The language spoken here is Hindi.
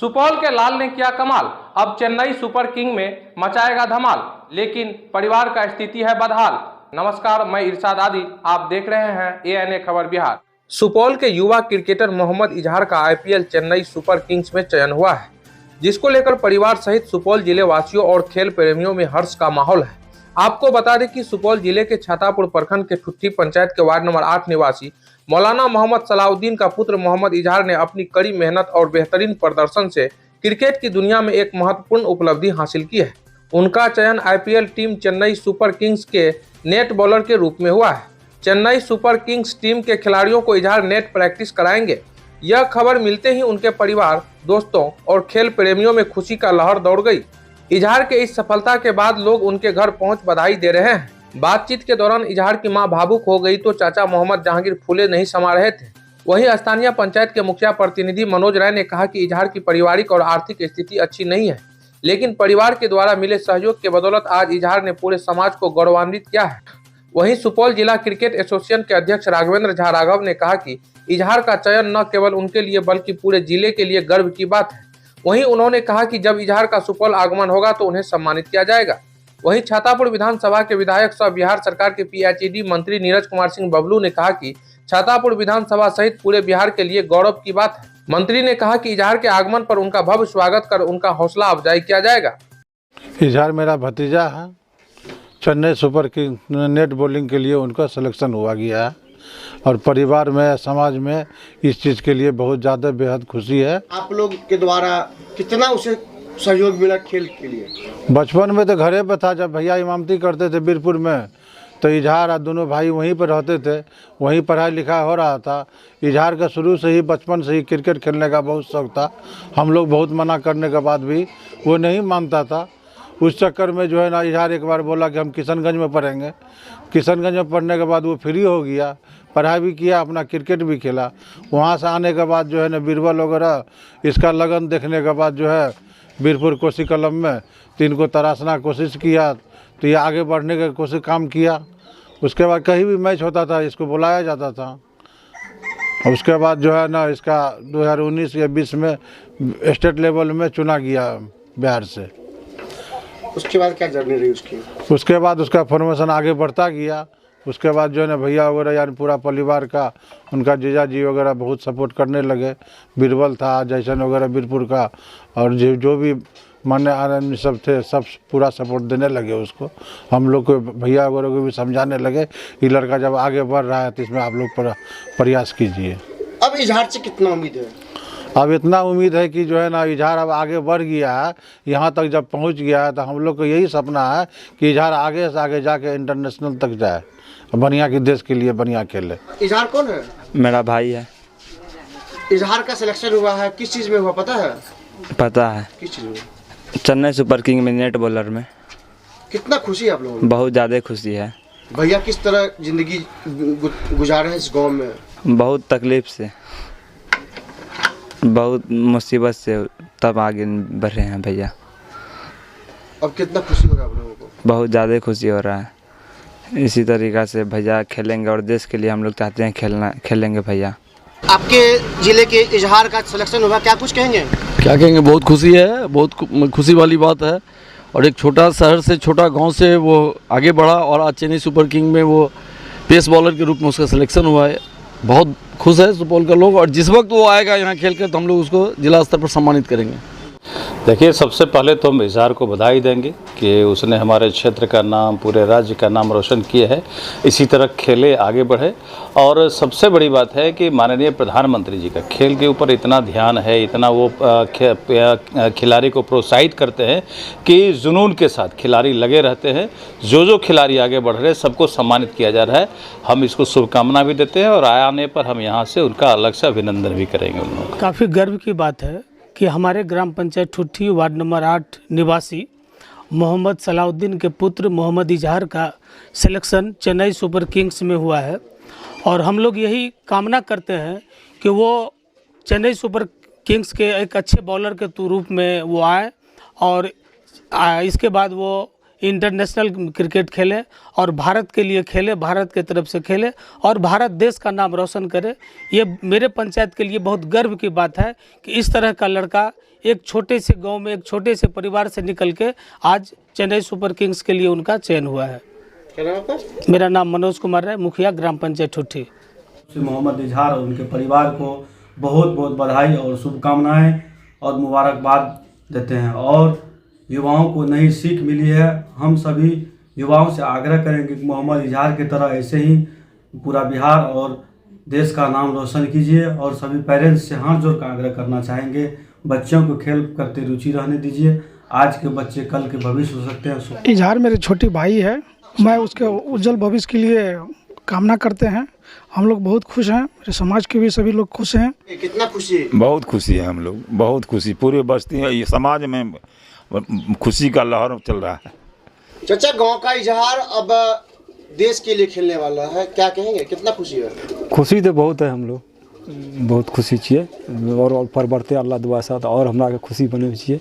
सुपौल के लाल ने किया कमाल, अब चेन्नई सुपर किंग में मचाएगा धमाल, लेकिन परिवार का स्थिति है बदहाल। नमस्कार, मैं इरशाद आदिल, आप देख रहे हैं एएनए खबर बिहार। सुपौल के युवा क्रिकेटर मोहम्मद इजहार का आईपीएल चेन्नई सुपर किंग्स में चयन हुआ है, जिसको लेकर परिवार सहित सुपौल जिले वासियों और खेल प्रेमियों में हर्ष का माहौल है। आपको बता दें कि सुपौल जिले के छातापुर प्रखंड के ठुट्ठी पंचायत के वार्ड नंबर 8 निवासी मौलाना मोहम्मद सलाउद्दीन का पुत्र मोहम्मद इजहार ने अपनी कड़ी मेहनत और बेहतरीन प्रदर्शन से क्रिकेट की दुनिया में एक महत्वपूर्ण उपलब्धि हासिल की है। उनका चयन IPL team Chennai super Kings के नेट बॉलर के रूप में हुआ है। चेन्नई सुपर किंग्स टीम के खिलाड़ियों को इजहार नेट प्रैक्टिस कराएंगे। यह खबर मिलते ही उनके परिवार, दोस्तों और खेल प्रेमियों में खुशी का लहर दौड़ गई। इजहार के इस सफलता के बाद लोग उनके घर पहुंच बधाई दे रहे हैं। बातचीत के दौरान इजहार की मां भावुक हो गई तो चाचा मोहम्मद जहांगीर फूले नहीं समा रहे थे। वहीं स्थानीय पंचायत के मुखिया प्रतिनिधि मनोज राय ने कहा कि इजहार की पारिवारिक और आर्थिक स्थिति अच्छी नहीं है, लेकिन परिवार के द्वारा मिले सहयोग के बदौलत आज इजहार ने पूरे समाज को गौरवान्वित किया है। वहीं सुपौल जिला क्रिकेट एसोसिएशन के अध्यक्ष राघवेंद्र झा राघव ने कहा कि इजहार का चयन न केवल उनके लिए बल्कि पूरे जिले के लिए गर्व की बात है। वहीं उन्होंने कहा कि जब इजहार का सुपौल आगमन होगा तो उन्हें सम्मानित किया जाएगा। वहीं छातापुर विधानसभा के विधायक सह बिहार सरकार के पीएचईडी मंत्री नीरज कुमार सिंह बबलू ने कहा कि छातापुर विधानसभा सहित पूरे बिहार के लिए गौरव की बात है। मंत्री ने कहा कि इजहार के आगमन पर उनका भव्य स्वागत कर उनका हौसला अफजाई किया जाएगा। इजहार मेरा भतीजा है। Chennai super king net bowling के लिए उनका सिलेक्शन हुआ गया है और परिवार में, समाज में इस चीज़ के लिए बहुत ज़्यादा बेहद खुशी है। आप लोग के द्वारा कितना उसे सहयोग मिला खेल के लिए? बचपन में तो घरे पर था, जब भैया इमामती करते थे बीरपुर में, तो इजहार और दोनों भाई वहीं पर रहते थे, वहीं पढ़ाई लिखाई हो रहा था। इजहार का शुरू से ही, बचपन से ही क्रिकेट खेलने का बहुत शौक़ था। हम लोग बहुत मना करने के बाद भी वो नहीं मानता था। उस चक्कर में जो है ना, इजहार एक बार बोला कि हम किशनगंज में पढ़ेंगे। किशनगंज में पढ़ने के बाद वो फ्री हो गया, पढ़ाई भी किया, अपना क्रिकेट भी खेला। वहाँ से आने के बाद जो है ना, बीरबल वगैरह इसका लगन देखने के बाद जो है बीरपुर कोसी कलम में तो इनको तराशना कोशिश किया, तो ये आगे बढ़ने का कोशिश काम किया। उसके बाद कहीं भी मैच होता था इसको बुलाया जाता था। उसके बाद जो है ना, इसका 2019 या 20 में स्टेट लेवल में चुना गया बिहार से। उसके बाद क्या जर्नी रही उसकी? उसके बाद उसका फॉर्मेशन आगे बढ़ता गया। उसके बाद जो है ना, भैया वगैरह यानी पूरा परिवार का, उनका जीजा जी वगैरह बहुत सपोर्ट करने लगे। बीरबल था, जैसन वगैरह बीरपुर का, और जो भी मान्य आनंद सब थे, सब पूरा सपोर्ट देने लगे उसको। हम लोग को, भैया वगैरह को भी समझाने लगे ये लड़का जब आगे बढ़ रहा है तो इसमें आप लोग प्रयास कीजिए। अब इजहार से कितना उम्मीद है? अब इतना उम्मीद है कि जो है ना, इजहार अब आगे बढ़ गया है, यहाँ तक जब पहुँच गया है तो हम लोग को यही सपना है कि इजहार आगे से आगे जाके इंटरनेशनल तक जाए, बढ़िया के देश के लिए बढ़िया खेले। इजहार कौन है? मेरा भाई है। इजहार का सिलेक्शन हुआ है, किस चीज़ में हुआ पता है? पता है, किस चीज़ में? चेन्नई सुपर किंग में नेट बॉलर में। कितना खुशी है आप लोगों को? बहुत ज़्यादा खुशी है। भैया किस तरह जिंदगी गुजारे हैं इस गांव में? बहुत तकलीफ से, बहुत मुसीबत से तब आगे बढ़े हैं भैया। अब कितना खुशी हो रहा है आप लोगों को? बहुत ज़्यादा खुशी हो रहा है। इसी तरीक़ा से भैया खेलेंगे और देश के लिए हम लोग चाहते हैं खेलेंगे भैया। आपके जिले के इजहार का सिलेक्शन हुआ, क्या कुछ कहेंगे? क्या कहेंगे, बहुत खुशी है, बहुत खुशी वाली बात है। और एक छोटा शहर से, छोटा गांव से वो आगे बढ़ा और आज चेन्नई सुपर किंग में वो पेस बॉलर के रूप में उसका सिलेक्शन हुआ है। बहुत खुश है सुपौल के लोग, और जिस वक्त वो आएगा यहाँ खेल कर तो हम लोग उसको जिला स्तर पर सम्मानित करेंगे। देखिए, सबसे पहले तो हम इजहार को बधाई देंगे कि उसने हमारे क्षेत्र का नाम, पूरे राज्य का नाम रोशन किया है। इसी तरह खेले, आगे बढ़े। और सबसे बड़ी बात है कि माननीय प्रधानमंत्री जी का खेल के ऊपर इतना ध्यान है, इतना वो खिलाड़ी को प्रोत्साहित करते हैं कि जुनून के साथ खिलाड़ी लगे रहते हैं। जो खिलाड़ी आगे बढ़ रहे हैं सबको सम्मानित किया जा रहा है। हम इसको शुभकामना भी देते हैं और आने पर हम यहाँ से उनका अलग से अभिनंदन भी करेंगे। उन लोगों काफ़ी गर्व की बात है कि हमारे ग्राम पंचायत ठुट्ठी वार्ड नंबर 8 निवासी मोहम्मद सलाउद्दीन के पुत्र मोहम्मद इजहार का सिलेक्शन चेन्नई सुपर किंग्स में हुआ है। और हम लोग यही कामना करते हैं कि वो चेन्नई सुपर किंग्स के एक अच्छे बॉलर के रूप में वो आए और इसके बाद वो इंटरनेशनल क्रिकेट खेले और भारत के लिए खेले, भारत के तरफ से खेले और भारत देश का नाम रोशन करे। ये मेरे पंचायत के लिए बहुत गर्व की बात है कि इस तरह का लड़का एक छोटे से गांव में, एक छोटे से परिवार से निकल के आज चेन्नई सुपर किंग्स के लिए उनका चयन हुआ है। क्या नाम आपका? मेरा नाम मनोज कुमार है, मुखिया ग्राम पंचायत ठुट्ठी। मोहम्मद इजहार और उनके परिवार को बहुत बहुत बधाई और शुभकामनाएं और मुबारकबाद देते हैं। और युवाओं को नई सीख मिली है। हम सभी युवाओं से आग्रह करेंगे कि मोहम्मद इजहार की तरह ऐसे ही पूरा बिहार और देश का नाम रोशन कीजिए। और सभी पेरेंट्स से हाथ जोड़ कर आग्रह करना चाहेंगे, बच्चों को खेल करते रुचि रहने दीजिए। आज के बच्चे कल के भविष्य हो सकते हैं। इजहार मेरे छोटे भाई है, मैं उसके उज्जवल भविष्य के लिए कामना करते हैं। हम लोग बहुत खुश हैं, मेरे समाज के भी सभी लोग खुश हैं। कितना खुशी? बहुत खुशी है, हम लोग बहुत खुशी, पूरे बस्ती है, ये समाज में खुशी का लहर चल रहा है। चाचा, गांव का इजहार अब देश के लिए खेलने वाला है, क्या कहेंगे? कितना खुशी है? खुशी तो बहुत है, हम लोग बहुत खुशी छिए और पर बढ़ते अल्लाह दुआ साथ और हमरा के खुशी बने छिए